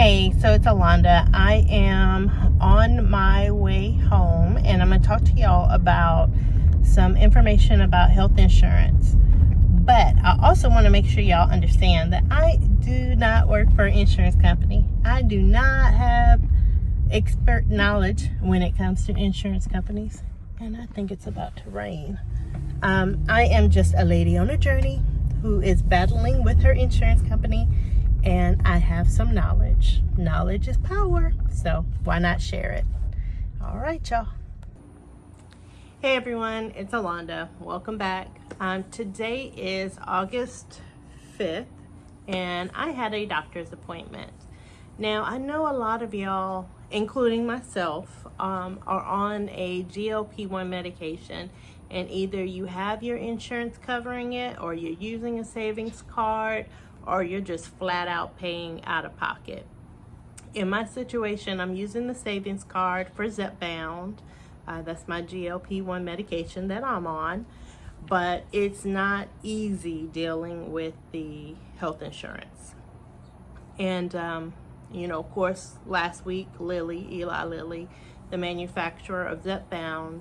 Hey, so it's Alonda. I am on my way home and I'm going to talk to y'all about some information about health insurance. But I also want to make sure y'all understand that I do not work for an insurance company. I do not have expert knowledge when it comes to insurance companies. And I think it's about to rain. I am just a lady on a journey who is battling with her insurance company. And I have some knowledge. Knowledge is power, so why not share it? All right, y'all. Hey everyone, it's Alonda. Welcome back. Today is August 5th, and I had a doctor's appointment. Now, I know a lot of y'all, including myself, are on a GLP-1 medication, and either you have your insurance covering it, or you're using a savings card, or you're just flat out paying out of pocket. In my situation, I'm using the savings card for Zepbound. That's my GLP-1 medication that I'm on, but it's not easy dealing with the health insurance. And, of course, last week, Eli Lilly, the manufacturer of Zepbound,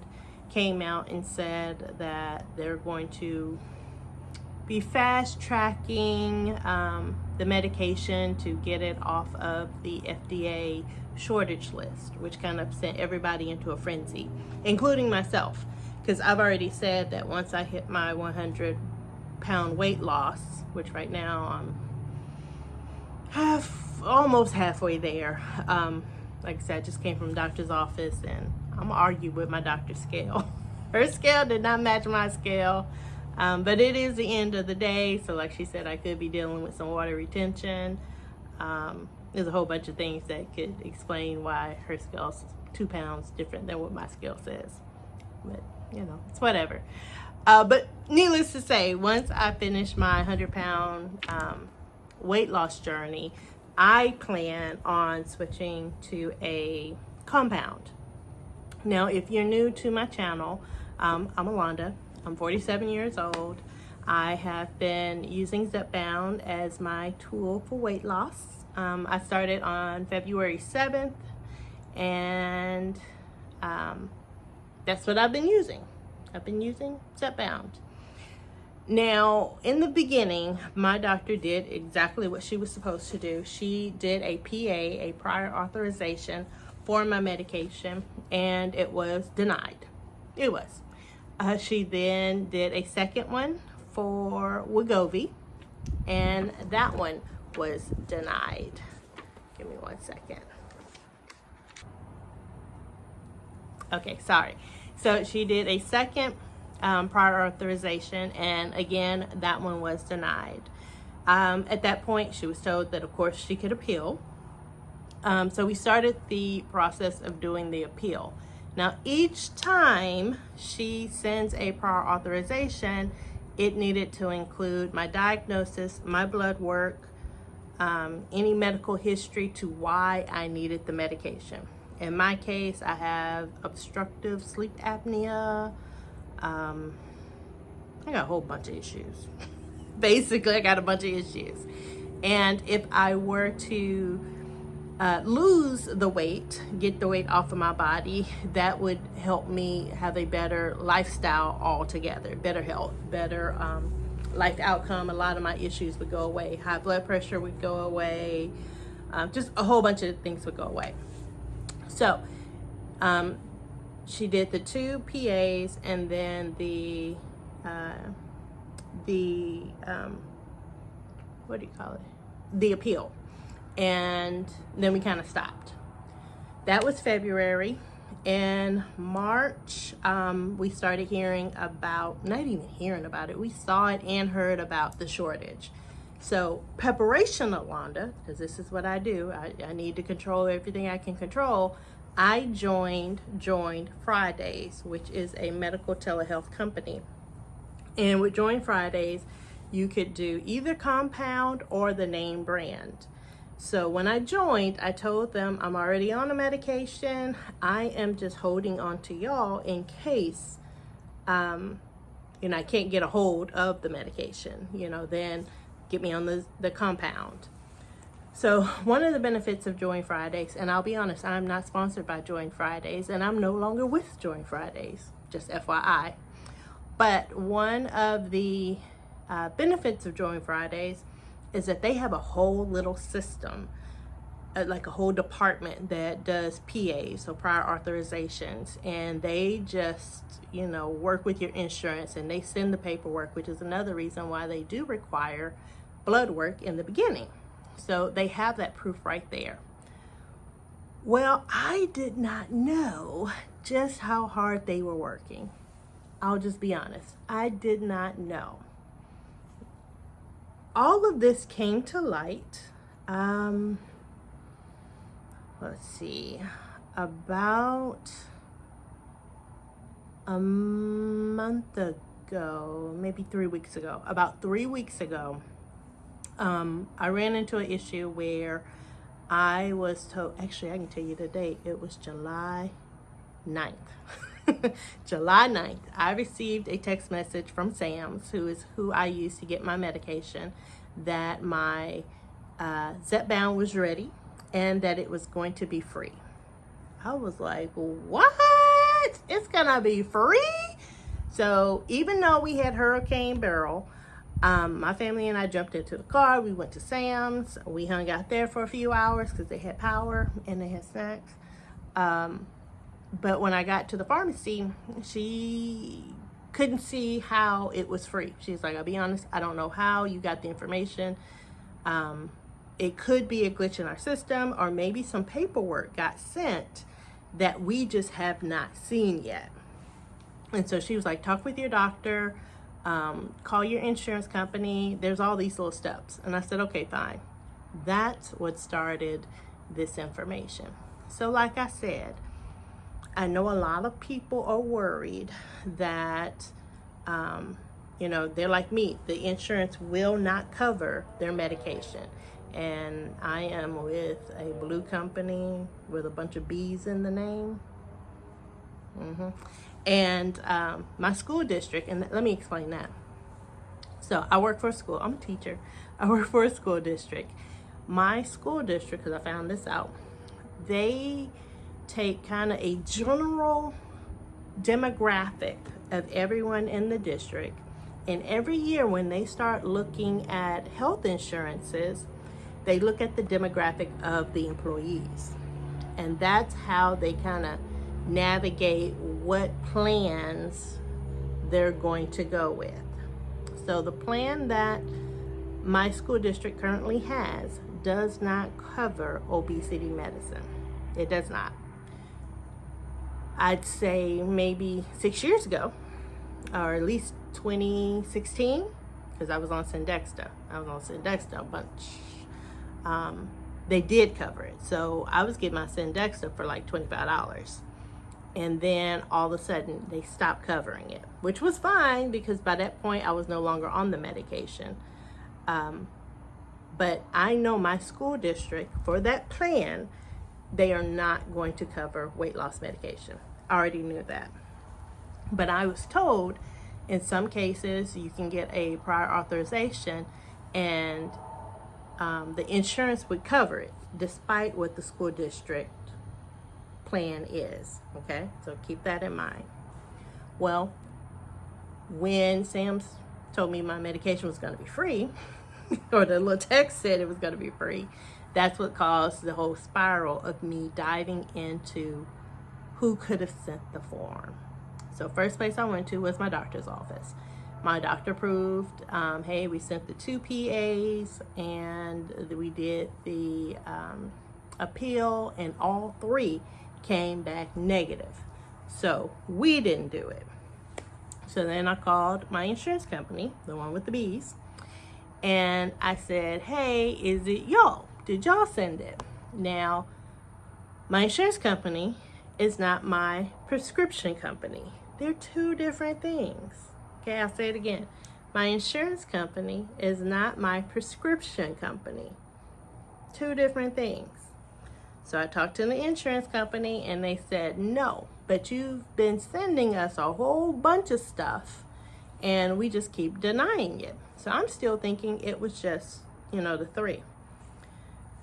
came out and said that they're going to be fast tracking the medication to get it off of the FDA shortage list, which kind of sent everybody into a frenzy, including myself, because I've already said that once I hit my 100-pound weight loss, which right now I'm almost halfway there. Like I said, I just came from the doctor's office and I'm arguing with my doctor's scale. Her scale did not match my scale. But it is the end of the day, so like she said, I could be dealing with some water retention. There's a whole bunch of things that could explain why her scale's 2 pounds different than what my scale says. But, it's whatever. But needless to say, once I finish my 100-pound weight loss journey, I plan on switching to a compound. Now, if you're new to my channel, I'm Alonda. I'm 47 years old. I have been using Zepbound as my tool for weight loss. I started on February 7th, and that's what I've been using. I've been using Zepbound. Now, in the beginning, my doctor did exactly what she was supposed to do. She did a PA, a prior authorization for my medication, and it was denied. It was. She then did a second one for Wegovy, and that one was denied. Give me 1 second. Okay, sorry. So she did a second prior authorization, and again, that one was denied. At that point, she was told that, of course, she could appeal. So we started the process of doing the appeal. Now, each time she sends a prior authorization, it needed to include my diagnosis, my blood work, any medical history to why I needed the medication. In my case, I have obstructive sleep apnea. I got a whole bunch of issues. Basically, I got a bunch of issues. And if I were to lose the weight, get the weight off of my body, that would help me have a better lifestyle altogether, better health, better life outcome. A lot of my issues would go away. High blood pressure would go away. Just a whole bunch of things would go away. So she did the 2 PAs and then the what do you call it? The appeal. And then we kind of stopped. That was February. In March, we started hearing about, not even hearing about it, we saw it and heard about the shortage. So preparation, Alonda, because this is what I do, I need to control everything I can control. I joined Fridays, which is a medical telehealth company. And with Join Fridays, you could do either compound or the name brand. So when I joined, I told them I'm already on a medication. I am just holding on to y'all in case, I can't get a hold of the medication, then get me on the compound. So one of the benefits of Join Fridays, and I'll be honest, I'm not sponsored by Join Fridays, and I'm no longer with Join Fridays, just FYI. But one of the benefits of Join Fridays is that they have a whole little system, like a whole department that does PAs, so prior authorizations, and they just, work with your insurance, and they send the paperwork, which is another reason why they do require blood work in the beginning. So they have that proof right there. Well, I did not know just how hard they were working. I'll just be honest. I did not know. All of this came to light, let's see, about a month ago, maybe 3 weeks ago. About 3 weeks ago, I ran into an issue where I was told, actually I can tell you the date, it was July 9th. July 9th, I received a text message from Sam's, who I use to get my medication, that my Zepbound was ready and that it was going to be free. I was like, what? It's gonna be free? So even though we had Hurricane Beryl, my family and I jumped into the car. We went to Sam's. We hung out there for a few hours because they had power and they had snacks. But when I got to the pharmacy, she couldn't see how it was free. She's like, I'll be honest, I don't know how you got the information. It could be a glitch in our system, or maybe some paperwork got sent that we just have not seen yet. And so she was like, talk with your doctor, call your insurance company. There's all these little steps. And I said, okay, fine. That's what started this information. So like I said, I know a lot of people are worried that, they're like me. The insurance will not cover their medication. And I am with a blue company with a bunch of B's in the name. And my school district, and let me explain that. So I work for a school. I'm a teacher. I work for a school district. My school district, because I found this out, they take kind of a general demographic of everyone in the district. And every year when they start looking at health insurances, they look at the demographic of the employees. And that's how they kind of navigate what plans they're going to go with. So the plan that my school district currently has does not cover obesity medicine. It does not. I'd say maybe 6 years ago, or at least 2016, because I was on Sendexta. A bunch. They did cover it. So I was getting my Sendexta for like $25. And then all of a sudden they stopped covering it, which was fine because by that point I was no longer on the medication. But I know my school district, for that plan, they are not going to cover weight loss medication. I already knew that. But I was told in some cases you can get a prior authorization and the insurance would cover it despite what the school district plan is. Okay, so keep that in mind. Well, when Sam's told me my medication was going to be free, or the little text said it was going to be free, that's what caused the whole spiral of me diving into who could have sent the form. So first place I went to was my doctor's office. My doctor proved, hey, we sent the 2 PAs and we did the appeal, and all 3 came back negative. So we didn't do it. So then I called my insurance company, the one with the B's, and I said, hey, is it y'all? Did y'all send it? Now, my insurance company is not my prescription company. They're 2 different things. Okay, I'll say it again. My insurance company is not my prescription company. 2 different things. So I talked to the insurance company and they said, no, but you've been sending us a whole bunch of stuff and we just keep denying it. So I'm still thinking it was just, the 3.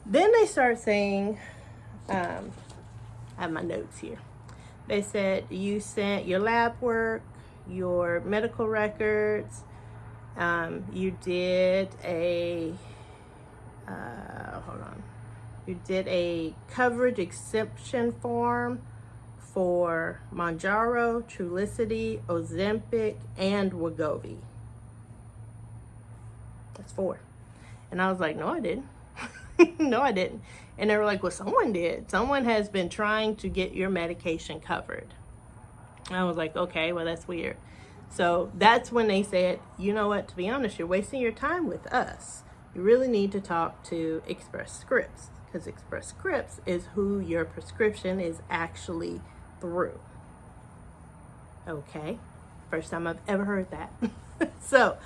Then they start saying, I have my notes here. They said you sent your lab work, your medical records, you did a, you did a coverage exemption form for Mounjaro, Trulicity, Ozempic, and Wegovy. That's 4. And I was like, no, I didn't. No, I didn't. And they were like, well, someone did. Someone has been trying to get your medication covered. I was like, okay, well, that's weird. So that's when they said, you know what, to be honest, you're wasting your time with us. You really need to talk to Express Scripts, because Express Scripts is who your prescription is actually through. Okay, first time I've ever heard that. So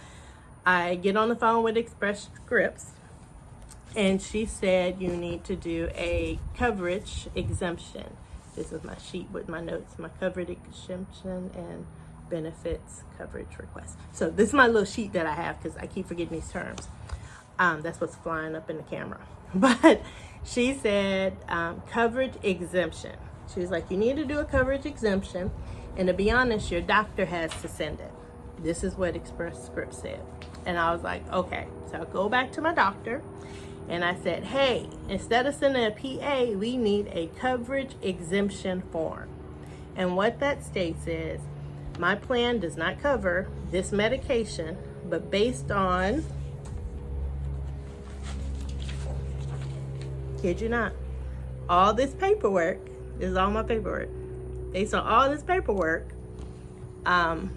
I get on the phone with Express Scripts, and she said you need to do a coverage exemption. This is my sheet with my notes, my coverage exemption and benefits coverage request. So this is my little sheet that I have because I keep forgetting these terms. That's what's flying up in the camera. But she said coverage exemption. She was like, you need to do a coverage exemption, and to be honest, your doctor has to send it. This is what Express Scripts said. And I was like, okay. So I go back to my doctor, and I said, hey, instead of sending a PA, we need a coverage exemption form. And what that states is, my plan does not cover this medication, but based on, kid you not, all this paperwork, this is all my paperwork. Based on all this paperwork, the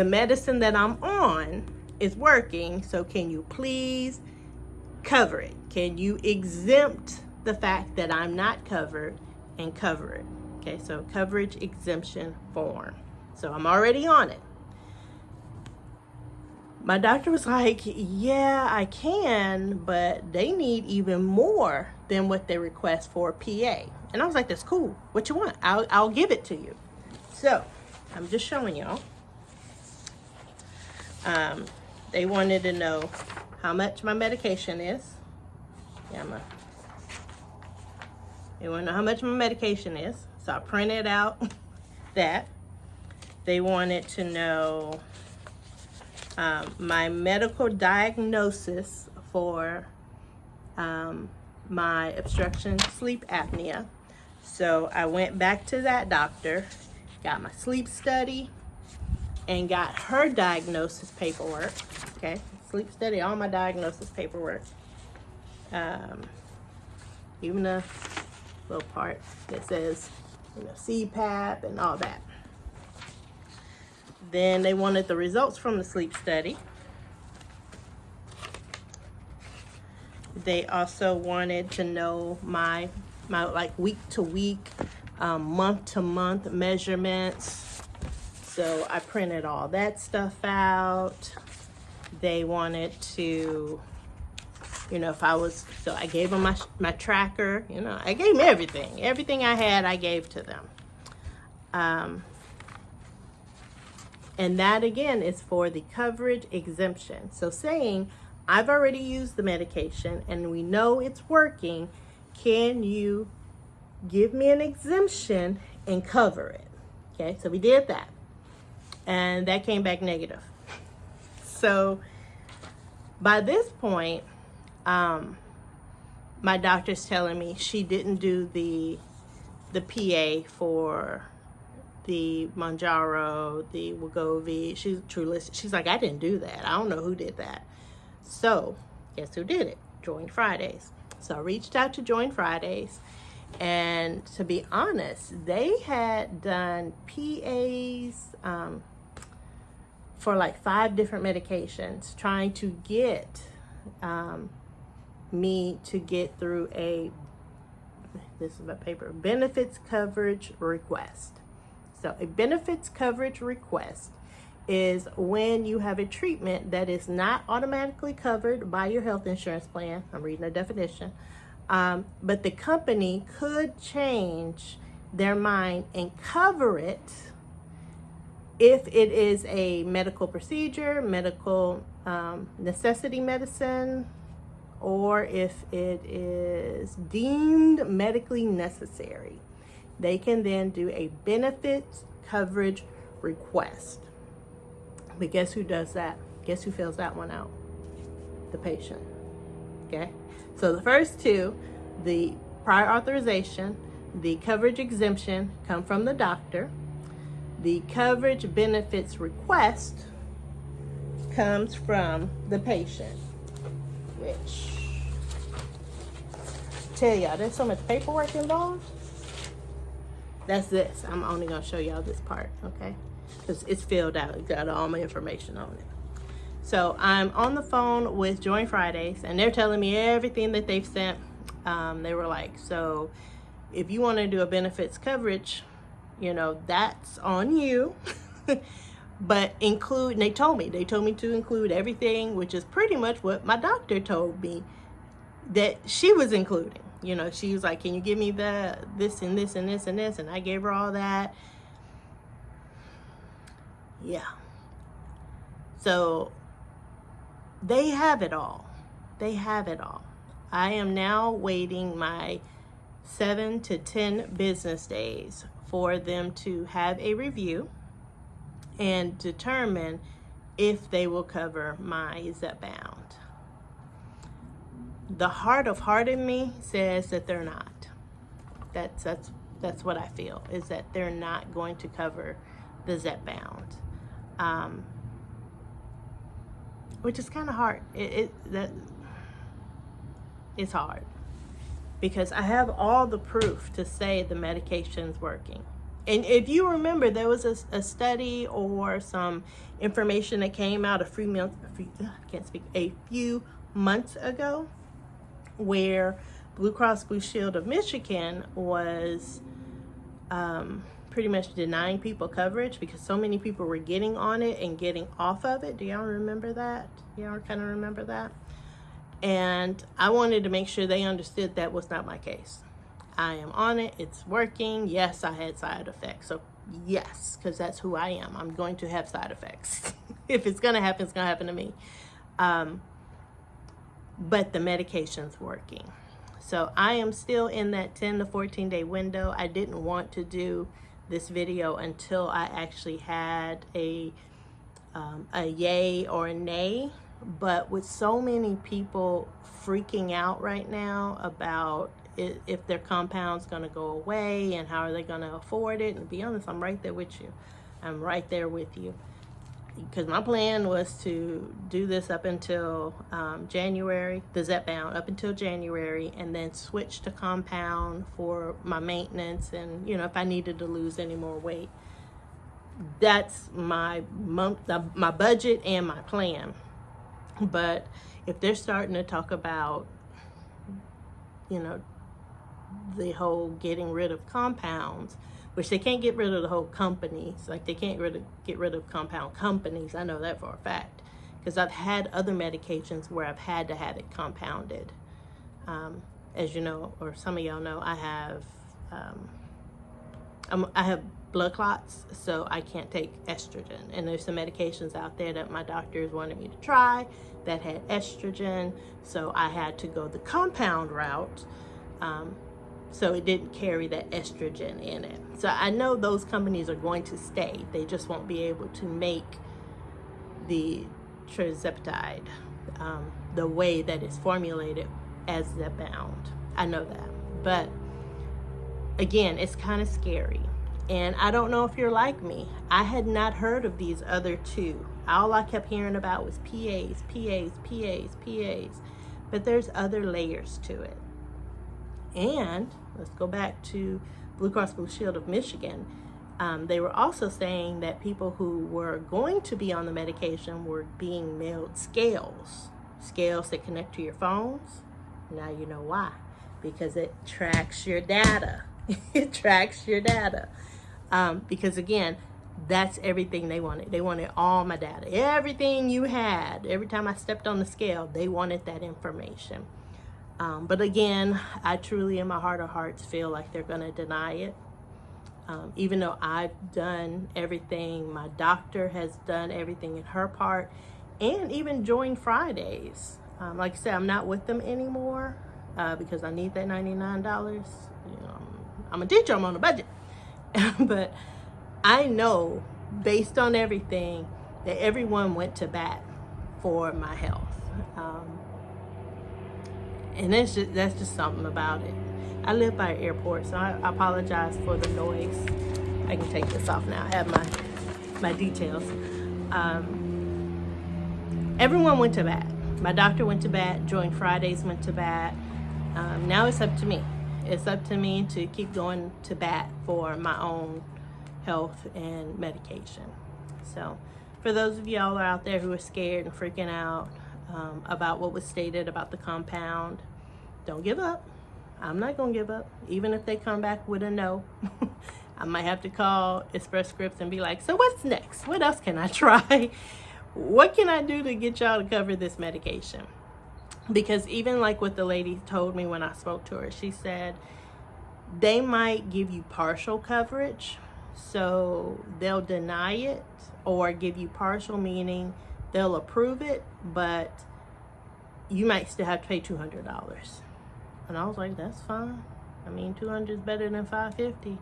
medicine that I'm on is working, so can you please cover it? Can you exempt the fact that I'm not covered and cover it? Okay, so coverage exemption form. So I'm already on it. My doctor was like, yeah, I can, but they need even more than what they request for a PA. And I was like, that's cool. What you want? I'll give it to you. So I'm just showing y'all. They wanted to know how much my medication is. They want to know how much my medication is. So I printed out that. They wanted to know my medical diagnosis for my obstruction sleep apnea. So I went back to that doctor, got my sleep study, and got her diagnosis paperwork. Okay, sleep study, all my diagnosis paperwork. Even a little part that says, CPAP and all that. Then they wanted the results from the sleep study. They also wanted to know my like week to week, month to month measurements. So I printed all that stuff out. They wanted to, if I was, so I gave them my tracker, I gave them everything. Everything I had, I gave to them. And that again is for the coverage exemption. So saying, I've already used the medication and we know it's working, can you give me an exemption and cover it? Okay, so we did that. And that came back negative. So by this point, my doctor's telling me she didn't do the PA for the Mounjaro, the Wegovy, she's like, I didn't do that. I don't know who did that. So guess who did it? Join Fridays. So I reached out to Join Fridays, and to be honest, they had done PAs for like 5 different medications, trying to get me to get through this is my paper, benefits coverage request. So a benefits coverage request is when you have a treatment that is not automatically covered by your health insurance plan. I'm reading the definition. But the company could change their mind and cover it if it is a medical procedure, medical necessity medicine, or if it is deemed medically necessary, they can then do a benefits coverage request. But guess who does that? Guess who fills that one out? The patient. Okay? So the first two, the prior authorization, the coverage exemption, come from the doctor. The coverage benefits request comes from the patient, which, tell y'all, there's so much paperwork involved. That's this. I'm only going to show y'all this part, okay? Because it's filled out. It's got all my information on it. So I'm on the phone with Join Fridays, and they're telling me everything that they've sent. They were like, so if you want to do a benefits coverage, you know, that's on you. But include, and they told me to include everything, which is pretty much what my doctor told me that she was including. You know, she was like, can you give me this and this and this and this? And I gave her all that. Yeah. So they have it all. They have it all. I am now waiting my 7 to 10 business days for them to have a review and determine if they will cover my Zepbound. The heart of heart in me says that they're not. That's what I feel, is that they're not going to cover the Zepbound, which is kind of hard. It's hard because I have all the proof to say the medication's working. And if you remember, there was a study or some information that came out a few months ago where Blue Cross Blue Shield of Michigan was pretty much denying people coverage because so many people were getting on it and getting off of it. Do y'all remember that? Y'all kind of remember that? And I wanted to make sure they understood that was not my case. I am on it. It's working. Yes, I had side effects. So yes, because that's who I am. I'm going to have side effects. If it's going to happen, it's going to happen to me. But the medication's working. So I am still in that 10 to 14 day window. I didn't want to do this video until I actually had a yay or a nay. But with so many people freaking out right now about if their compound's going to go away and how are they going to afford it, and to be honest, I'm right there with you. I'm right there with you. Because my plan was to do this up until January, the Zepbound up until January, and then switch to compound for my maintenance and, you know, if I needed to lose any more weight. That's my budget and my plan. But if they're starting to talk about, you know, the whole getting rid of compounds, which they can't get rid of the whole companies, like they can't get rid of compound companies. I know that for a fact because I've had other medications where I've had to have it compounded. As you know, or some of y'all know, I have blood clots, so I can't take estrogen. And there's some medications out there that my doctors wanted me to try that had estrogen, so I had to go the compound route. So it didn't carry that estrogen in it. So I know those companies are going to stay. They just won't be able to make the tirzepatide the way that it's formulated as Zepbound. I know that. But again, it's kind of scary. And I don't know if you're like me. I had not heard of these other two. All I kept hearing about was PAs. But there's other layers to it. And let's go back to Blue Cross Blue Shield of Michigan. They were also saying that people who were going to be on the medication were being mailed scales that connect to your phones. Now you know why. Because it tracks your data. It tracks your data. Because again, that's everything they wanted. They wanted all my data. Everything you had. Every time I stepped on the scale, they wanted that information. But again, I truly in my heart of hearts feel like they're going to deny it. Even though I've done everything, my doctor has done everything in her part, and even Join Fridays. Like I said, I'm not with them anymore because I need that $99. You know, I'm a teacher, I'm on a budget. But I know, based on everything, that everyone went to bat for my health. And that's just something about it. I live by an airport, so I apologize for the noise. I can take this off now. I have my details. Everyone went to bat. My doctor went to bat. Joint Fridays went to bat. Now it's up to me. It's up to me to keep going to bat for my own health and medication. So for those of y'all out there who are scared and freaking out about what was stated about the compound, don't give up. I'm not gonna give up. Even if they come back with a no, I might have to call Express Scripts and be like, so what's next? What else can I try? What can I do to get y'all to cover this medication? Because even like what the lady told me when I spoke to her, she said they might give you partial coverage. So they'll deny it or give you partial, meaning they'll approve it, but you might still have to pay $200. And I was like, that's fine. I mean, 200 is better than 550.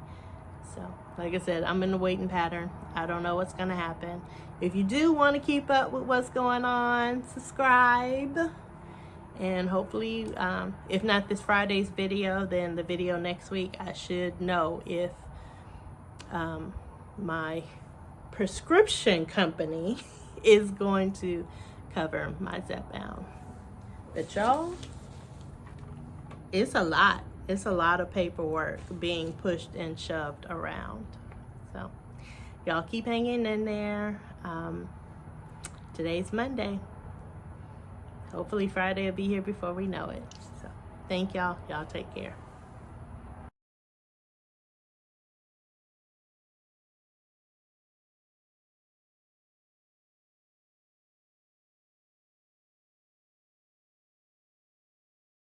So, like I said, I'm in the waiting pattern. I don't know what's going to happen. If you do want to keep up with what's going on, subscribe. And hopefully, if not this Friday's video, then the video next week, I should know if my prescription company is going to cover my Zepbound. But y'all, it's a lot. It's a lot of paperwork being pushed and shoved around. So y'all keep hanging in there. Today's Monday. Hopefully Friday will be here before we know it. So thank y'all. Y'all take care.